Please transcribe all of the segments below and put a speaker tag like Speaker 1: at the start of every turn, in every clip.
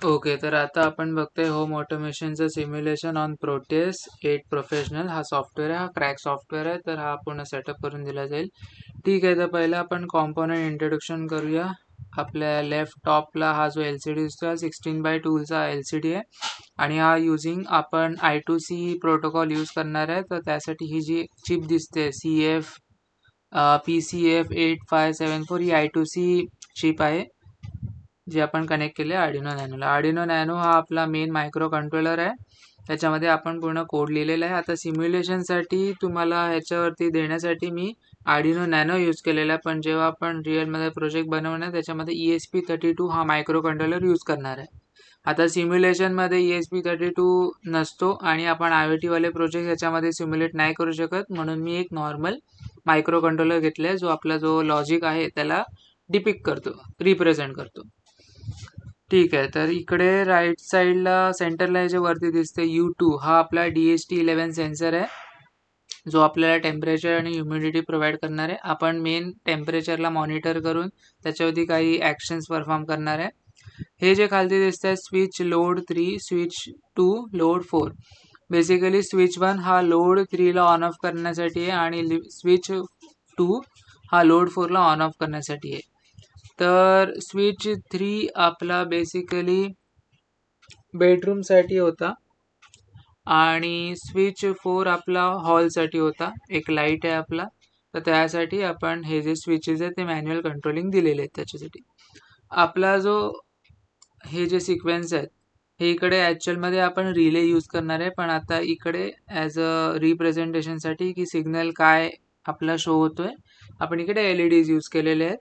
Speaker 1: Okay, तर आता आपण बघतोय होम ऑटोमेशनचं सिम्युलेशन ऑन प्रोटेस 8 प्रोफेशनल. हा सॉफ्टवेअर आहे, हा क्रॅक सॉफ्टवेअर आहे. तर हा पूर्ण सेटअप करून दिला जाईल. ठीक आहे, तर पहिलं आपण कॉम्पोनंट इंट्रोडक्शन करूया. आपल्या लेफ्ट टॉपला हा जो LCD दिसतो 16:2चा LCD आहे आणि हा युजिंग आपण I2C प्रोटोकॉल यूज करणार आहे. तर त्यासाठी ही जी चिप दिसते CF PCF 8574 ही I2C चिप आहे, जी आपण कनेक्ट केली आहे आर्डिनो नॅनोला. आर्डिनो नॅनो हा आपला मेन मायक्रो कंट्रोलर आहे. त्याच्यामध्ये आपण पूर्ण कोड लिहिलेला आहे. आता सिम्युलेशनसाठी तुम्हाला ह्याच्यावरती देण्यासाठी मी आर्डिनो नॅनो यूज केलेला आहे, पण जेव्हा आपण रिअलमध्ये प्रोजेक्ट बनवणार त्याच्यामध्ये ESP32 हा मायक्रो कंट्रोलर यूज करणार आहे. आता सिम्युलेशनमध्ये ESP32 नसतो आणि आपण IoT वाले प्रोजेक्ट ह्याच्यामध्ये सिम्युलेट नाही करू शकत, म्हणून मी एक नॉर्मल मायक्रो कंट्रोलर घेतला आहे, जो आपला जो लॉजिक आहे त्याला डिपिक्ट करतो, रिप्रेझेंट करतो. ठीक आहे, तर इकडे राईट साईडला सेंटरला जे वरती दिसते U2 हा आपला DHT11 सेन्सर आहे, जो आपल्याला टेम्परेचर आणि ह्युमिडिटी प्रोव्हाइड करणार आहे. आपण मेन टेम्परेचरला मॉनिटर करून त्याच्यावरती काही ॲक्शन्स परफॉर्म करणार आहे. हे जे खालती दिसत आहे switch load 3, switch 2, load 4. Basically switch 1 हा लोड 3ला ऑन ऑफ करण्यासाठी आहे आणि स्विच 2 हा लोड 4ला ऑन ऑफ करण्यासाठी आहे. तर स्विच 3 आपला बेसिकली बेडरूमसाठी होता आणि स्विच 4 आपला हॉलसाठी होता. एक लाईट आहे आपला, तर त्यासाठी आपण हे जे स्विचेस आहेत ते मॅन्युअल कंट्रोलिंग दिलेले आहेत. त्याच्यासाठी आपला जो हे जे सिक्वेन्स आहेत हे इकडे ॲक्च्युअलमध्ये आपण रिले यूज करणार आहे, पण आता इकडे ॲज अ रिप्रेझेंटेशनसाठी की सिग्नल काय आपला शो होतोय आपण इकडे LEDs यूज केलेले आहेत.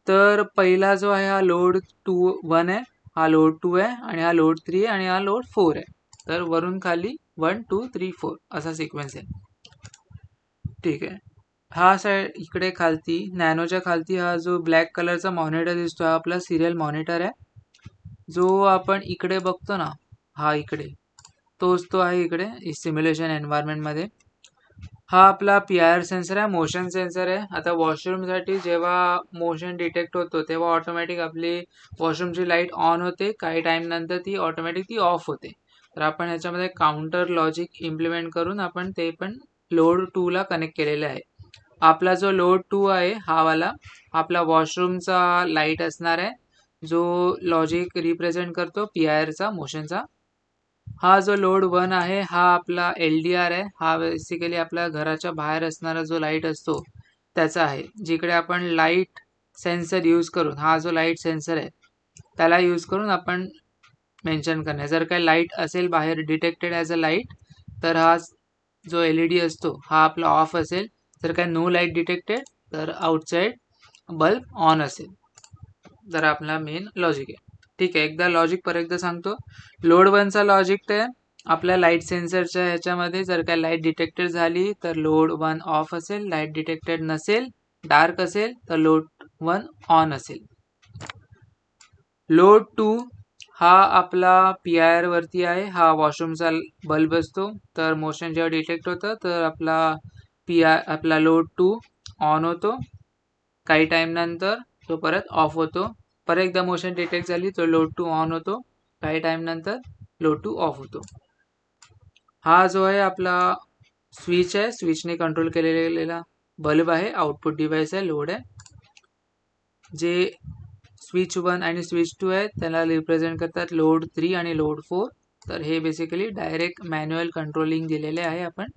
Speaker 1: तर पहिला जो आहे हा लोड 1 आहे, हा लोड 2 आहे आणि हा लोड 3 आहे आणि हा लोड 4 आहे. तर वरून खाली 1 2 3 4 असा सिक्वेन्स आहे. ठीक आहे, हा साईड इकडे खालती नॅनोच्या खालती हा जो ब्लॅक कलरचा मॉनिटर दिसतो हा आपला सिरियल मॉनिटर आहे. जो आपण इकडे बघतो ना, हा इकडे तोच तो आहे इकडे सिम्युलेशन एन्व्हायरमेंटमध्ये. हा आपला PIR सेन्सर आहे, मोशन सेन्सर आहे. आता वॉशरूमसाठी जेव्हा मोशन डिटेक्ट होतो तेव्हा ऑटोमॅटिक आपली वॉशरूमची लाईट ऑन होते, काही टाइम नंतर ती ऑटोमॅटिक ती ऑफ होते. तर आपण ह्याच्यामध्ये काउंटर लॉजिक इम्प्लिमेंट करून आपण ते पण लोड 2ला कनेक्ट केलेले आहे. आपला जो लोड 2 आहे हा वाला आपला वॉशरूमचा लाईट असणार आहे, जो लॉजिक रिप्रेझेंट करतो PIRचा मोशनचा. हा जो लोड 1 आहे हा आपला LDR आहे. हा बेसिकली आपल्या घराच्या बाहेर असणारा जो लाईट असतो त्याचा आहे, जिकडे आपण लाईट सेन्सर यूज करून, हा जो लाईट सेन्सर आहे त्याला यूज करून आपण मेन्शन करणार. जर काही लाईट असेल बाहेर डिटेक्टेड ॲज अ लाईट तर हा जो LED असतो हा आपला ऑफ असेल. जर काही नो लाईट डिटेक्टेड तर आउटसाइड बल्ब ऑन असेल. जर आपला मेन लॉजिक आहे. ठीक आहे, एकदा लॉजिक परत एकदा सांगतो. लोड 1चा लॉजिक आहे आपल्या लाईट सेन्सरच्या ह्याच्यामध्ये जर काय लाईट डिटेक्टेड झाली तर लोड 1 ऑफ असेल, लाईट डिटेक्टेड नसेल, डार्क असेल तर लोड 1 ऑन असेल. लोड 2 हा आपला PIR वरती आहे, हा वॉशरूमचा बल्ब असतो. तर मोशन जेव्हा डिटेक्ट होतं तर आपला लोड 2 ऑन होतो, काही टाइम नंतर तो परत ऑफ होतो. परत एकदा मोशन डिटेक्ट झाली तर लोड 2 ऑन होतो, काही टाइम नंतर लोड 2 ऑफ होतो. हा जो आहे आपला स्विच आहे, स्विचने कंट्रोल केलेला बल्ब आहे, आउटपुट डिव्हाइस आहे, लोड आहे. जे स्विच 1 आणि स्विच 2 आहे त्याला रिप्रेझेंट करतात लोड 3 आणि लोड 4. तर हे बेसिकली डायरेक्ट मॅन्युअल कंट्रोलिंग दिलेले आहे आपण.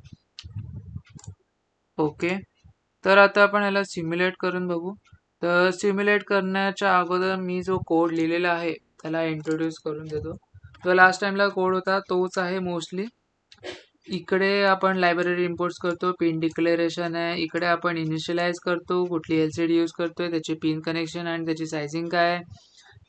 Speaker 1: ओके, तर आता आपण याला सिम्युलेट करून बघू. तर सिम्युलेट करण्याच्या अगोदर मी जो कोड लिहिलेला आहे त्याला इंट्रोड्यूस करून देतो. जो लास्ट टाइमला कोड होता तोच आहे मोस्टली. इकडे आपण लायब्ररी इम्पोर्ट्स करतो, पिन डिक्लेरेशन आहे. इकडे आपण इनिशियलाइज करतो कुठली LCD यूज करतोय, त्याची पिन कनेक्शन आणि त्याची सायझिंग काय आहे.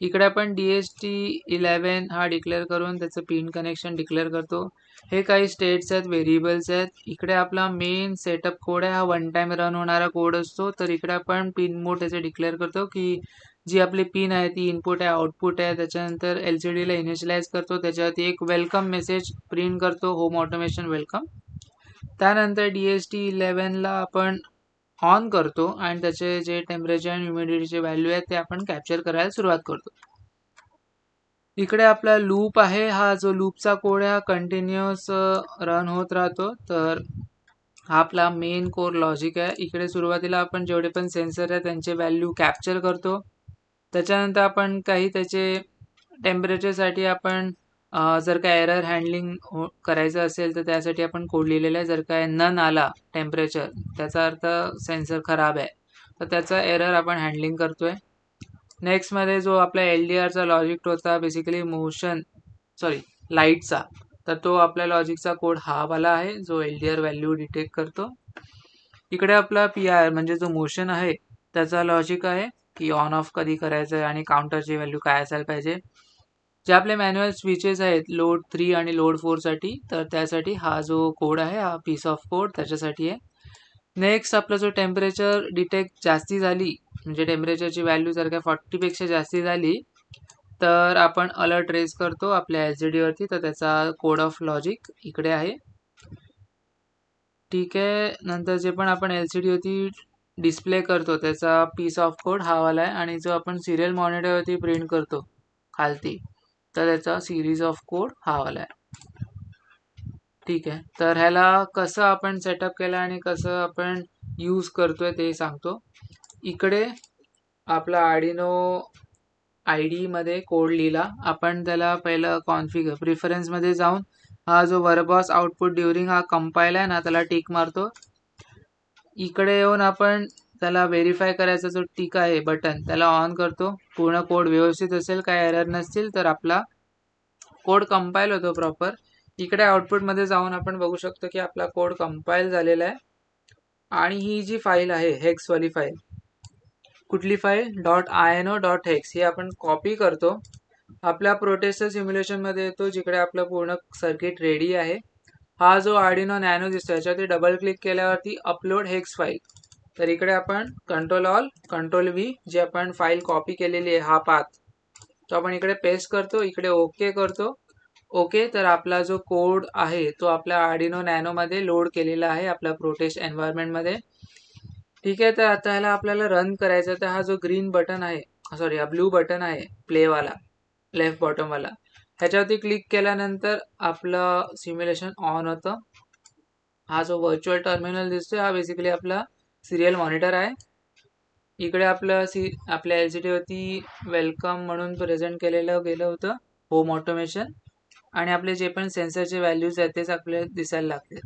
Speaker 1: इकडे आपण DHT11 हा डिक्लेअर करून त्याचं पिन कनेक्शन डिक्लेअर करतो. हे काही स्टेट्स आहेत, व्हेरिएबल्स आहेत. इकडे आपला मेन सेटअप कोड आहे, हा वन टाइम रन होणारा कोड असतो. तर इकडे आपण पिन मोड त्याचे डिक्लेअर करतो की जी आपली पिन आहे ती इनपुट आहे, आउटपुट आहे. त्याच्यानंतर LCDला इनिशियलाइज करतो, त्याच्यावरती एक वेलकम मेसेज प्रिंट करतो, होम ऑटोमेशन वेलकम. त्यानंतर DHT11ला आपण ऑन करतो आणि त्याचे जे टेम्परेचर आणि ह्युमिडिटीचे व्हॅल्यू आहेत ते आपण कॅप्चर करायला सुरुवात करतो. इकडे आपला लूप आहे, हा जो लूपचा कोड आहे हा कंटिन्युअस रन होत राहतो. तर हा आपला मेन कोर लॉजिक आहे. इकडे सुरुवातीला आपण जेवढे पण सेन्सर आहे त्यांचे व्हॅल्यू कॅप्चर करतो. त्याच्यानंतर आपण काही त्याचे टेम्परेचरसाठी आपण जर काय एरर हँडलिंग करायचं असेल तर त्यासाठी आपण कोड लिहिलेला आहे. जर काय नन आला टेम्परेचर त्याचा अर्थ सेन्सर खराब आहे, तर त्याचा एरर आपण हँडलिंग करतोय. नेक्स्टमध्ये जो आपला LDRचा लॉजिक होता बेसिकली लाईटचा, तर तो आपल्या लॉजिकचा कोड हा वाला आहे जो LDR व्हॅल्यू डिटेक्ट करतो. इकडे आपला PIR म्हणजे जो मोशन आहे त्याचा लॉजिक आहे की ऑन ऑफ कधी करायचं आहे आणि काउंटरची व्हॅल्यू काय असायला पाहिजे. जे आपले मॅन्युअल स्विचेस आहेत लोड 3 आणि लोड 4 साठी, तर त्यासाठी हा जो कोड आहे हा पीस ऑफ कोड त्याच्यासाठी आहे. नेक्स्ट आपला जो टेम्परेचर डिटेक्ट जास्ती झाली म्हणजे टेम्परेचरची व्हॅल्यू जर काय 40 पेक्षा जास्ती झाली तर आपण अलर्ट रेज करतो आपल्या LCD वरती, तर त्याचा कोड ऑफ लॉजिक इकडे आहे. ठीक आहे. नंतर जे पण आपण LCD वरती डिस्प्ले करतो त्याचा पीस ऑफ कोड हा वाला आहे. आणि जो आपण सिरियल मॉनिटरवरती प्रिंट करतो खालती, तर त्याचा सिरीज ऑफ कोड हा वाला आहे. ठीक आहे. तर ह्याला कसं आपण सेटअप केलं आणि कसं आपण यूज करतोय ते सांगतो. इकडे आपला आर्डिनो ID मध्ये कोड लिहिला आपण. त्याला पहिलं कॉन्फिगर प्रिफरन्समध्ये जाऊन हा जो वर्बॉस आउटपुट ड्युरिंग हा कंपाईल आहे ना त्याला टिक मारतो. इकडे येऊन आपण त्याला व्हेरीफाय करायचा जो टिक आहे बटन त्याला ऑन करतो. पूर्ण कोड व्यवस्थित असेल, काय एरर नसतील तर आपला कोड कंपाईल होतो प्रॉपर. इकडे आउटपुटमध्ये जाऊन आपण बघू शकतो की आपला कोड कंपाईल झालेला आहे. आणि ही जी फाईल आहे हेक्सवाली फाईल, कुठली फाईल .ino.hex, ही आपण कॉपी करतो आपल्या प्रोटेस्टर सिम्युलेशनमध्ये येतो जिकडे आपलं पूर्ण सर्किट रेडी आहे. हा जो आर्डिनो नॅनो दिसतो याच्यावरती डबल क्लिक केल्यावरती अपलोड हेक्स फाईल, तर इकडे आपण Ctrl+V जी आपण फाईल कॉपी केलेली आहे हा पाथ तो आपण इकडे पेस्ट करतो. इकडे ओके करतो. ओके, तर आपला जो कोड आहे तो आपल्या आर्डिनो नॅनो मध्ये लोड केलेला आहे आपल्या प्रोटेस्ट एन्व्हायरमेंटमध्ये. ठीक आहे. तर आता ह्याला आपल्याला रन करायचं, तर हा जो ग्रीन बटन आहे हा ब्लू बटन आहे प्लेवाला लेफ्ट बॉटम वाला, ह्याच्यावरती क्लिक केल्यानंतर आपलं सिम्युलेशन ऑन होतं. हा जो व्हर्च्युअल टर्मिनल दिसतोय हा बेसिकली आपला सिरियल मॉनिटर आहे. इकडे आपल्या LCD वरती वेलकम म्हणून प्रेझेंट केलेलं गेलं होतं होम ऑटोमेशन, आणि आपले जे पण सेन्सरचे व्हॅल्यूज आहेत तेच आपल्याला दिसायला लागतील.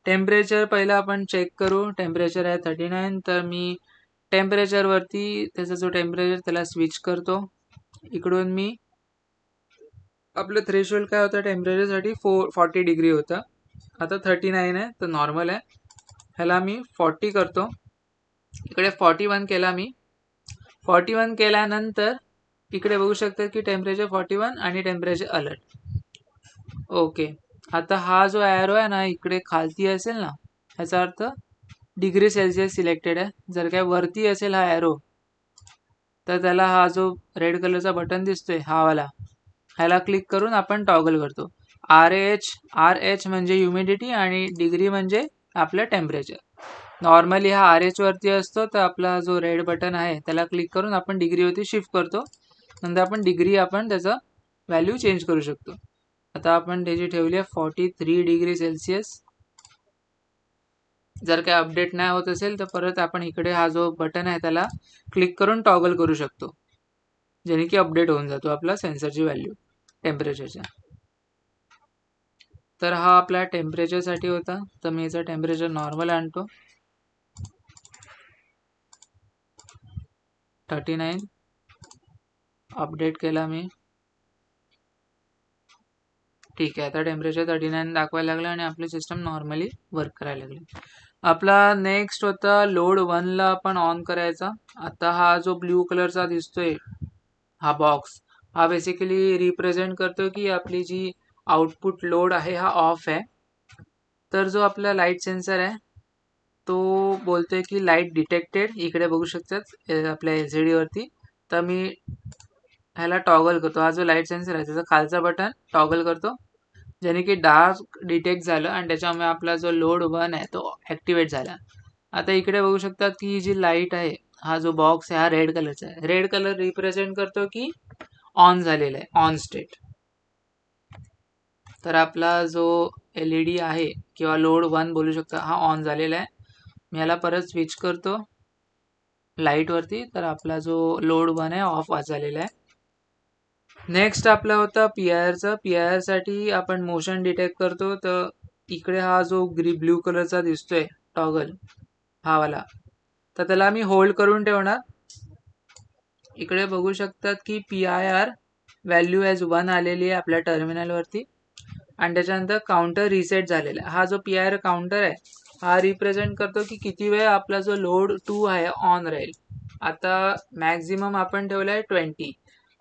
Speaker 1: टेम्परेचर पहिला आपण चेक करू. टेम्परेचर आहे 39, तर मी टेम्परेचरवरती त्याचा जो टेम्परेचर त्याला स्विच करतो. इकडून मी आपलं थ्रेशोल्ड काय होतं टेम्परेचरसाठी 40 डिग्री होतं, आता 39 आहे तर नॉर्मल आहे. ह्याला मी 40 करतो. इकडे 41 केला मी. 41 केल्यानंतर इकडे बघू शकता की टेम्परेचर 41 आणि टेम्परेचर अलर्ट. ओके, आता हा जो ॲरो आहे ना इकडे खालती असेल ना ह्याचा अर्थ डिग्री सेल्सिअस सिलेक्टेड आहे. जर काय वरती असेल हा ॲरो तर त्याला हा जो रेड कलरचा बटन दिसतोय हा वाला, ह्याला क्लिक करून आपण टॉगल करतो. RH म्हणजे ह्युमिडिटी आणि डिग्री म्हणजे आपलं टेम्परेचर. नॉर्मली हा RH वरती असतो, तर आपला जो रेड बटन आहे त्याला क्लिक करून आपण डिग्रीवरती शिफ्ट करतो. नंतर आपण डिग्री त्याचा व्हॅल्यू चेंज करू शकतो. आता आपण त्याची ठेवली आहे 43 डिग्री सेल्सिअस. जर काय अपडेट नाही होत असेल तर परत आपण इकडे हा जो बटन आहे त्याला क्लिक करून टॉगल करू शकतो, जेणे की अपडेट होऊन जातो आपला सेन्सरची व्हॅल्यू टेम्परेचरच्या. तर हा आपला टेम्परेचरसाठी होता. तर मी याचा टेम्परेचर नॉर्मल आणतो 39. अपडेट केला मी. ठीक आहे, आता टेम्परेचर 39 दाखवायला लागलं आणि आपली सिस्टम नॉर्मली वर्क करायला लागली. आपला नेक्स्ट होता लोड 1ला आपण ऑन करायचा. आता हा जो ब्ल्यू कलरचा दिसतोय हा बॉक्स, हा बेसिकली रिप्रेझेंट करतो की आपली जी आउटपुट लोड आहे हा ऑफ आहे. तर जो आपला लाईट सेन्सर आहे तो बोलतोय की लाईट डिटेक्टेड. इकडे बघू शकतात आपल्या LCD वरती. तर मी ह्याला टॉगल करतो. हा जो लाईट सेन्सर आहे त्याचा खालचा बटन टॉगल करतो, ज्याने की डार्क डिटेक्ट झालं आणि त्याच्यामुळे आपला जो लोड 1 आहे तो ॲक्टिवेट झाला. आता इकडे बघू शकतात की जी लाईट आहे, हा जो बॉक्स आहे हा रेड कलरचा आहे. रेड कलर रिप्रेझेंट करतो की ऑन झालेला आहे, ऑन स्टेट. तर आपला जो LED आहे किंवा लोड 1 बोलू शकता, हा ऑन झालेला आहे. मी याला परत स्विच करतो लाईट वरती, तर आपला जो लोड 1 आहे ऑफ झालेला आहे. नेक्स्ट आपला होता PIRचा. PIR साठी आपण मोशन डिटेक्ट करतो. तर इकडे हा जो ब्ल्यू कलरचा दिसतोय टॉगल, हा वाला, तर त्याला मी होल्ड करून ठेवणार. इकडे बघू शकतात की PIR व्हॅल्यू ॲज 1 आलेली आहे आपल्या टर्मिनल वरती, आणि त्याच्यानंतर काउंटर रिसेट झालेला आहे. हा जो PIR काउंटर आहे हा रिप्रेझेंट करतो की किती वेळ आपला जो लोड 2 आहे ऑन राहील. आता मॅक्झिमम आपण ठेवला आहे 20.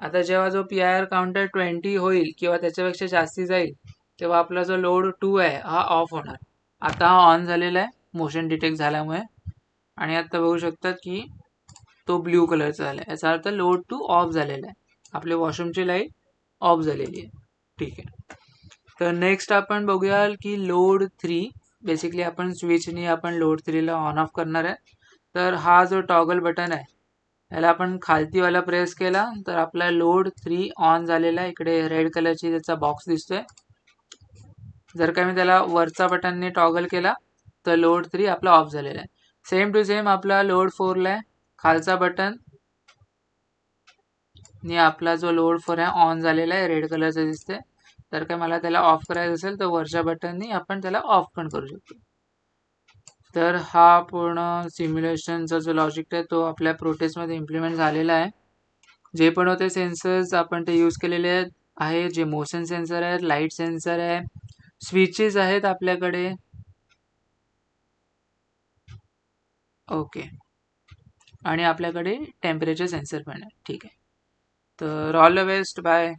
Speaker 1: आता जेव्हा जो PIR काउंटर 20 होईल किंवा त्याच्यापेक्षा जास्ती जाईल, तेव्हा आपला जो लोड 2 आहे हा ऑफ होणार. आता हा ऑन झालेला आहे मोशन डिटेक्ट झाल्यामुळे, आणि आता बघू शकतात की तो ब्ल्यू कलरचा झाला आहे. याचा अर्थ लोड 2 ऑफ झालेला आहे. आपले वॉशरूमची लाईट ऑफ झालेली आहे. ठीक आहे. तर नेक्स्ट आपण बघूया की लोड 3. बेसिकली आपण स्विचनी आपण लोड 3 ला ऑन ऑफ करणार आहे. तर हा जो टॉगल बटन आहे याला आपण खालतीवाला प्रेस केला तर आपला लोड 3 ऑन झालेला आहे. इकडे रेड कलरची त्याचा बॉक्स दिसतोय. जर का मी त्याला वरचा बटनने टॉगल केला तर लोड 3 आपला ऑफ झालेला आहे. सेम टू सेम आपला लोड 4 ला आहे. खालचा बटन नि आपला जो लोड 4 आहे ऑन झालेला आहे, रेड कलरचा दिसतंय. तर काय मला त्याला ऑफ करायचं असेल तर वरच्या बटननी आपण त्याला ऑफ पण करू शकतो. तर हा पूर्ण सिम्युलेशनचा जो लॉजिक आहे तो आपल्या प्रोटेस्टमध्ये इम्प्लिमेंट झालेला आहे. जे पण होते सेन्सर्स आपण ते यूज केलेले आहे. जे मोशन सेन्सर आहेत, लाईट सेन्सर आहे, स्विचेस आहेत आपल्याकडे. ओके. आणि आपल्याकडे टेम्परेचर सेन्सर पण आहे. ठीक आहे. तर ऑल द बेस्ट, बाय.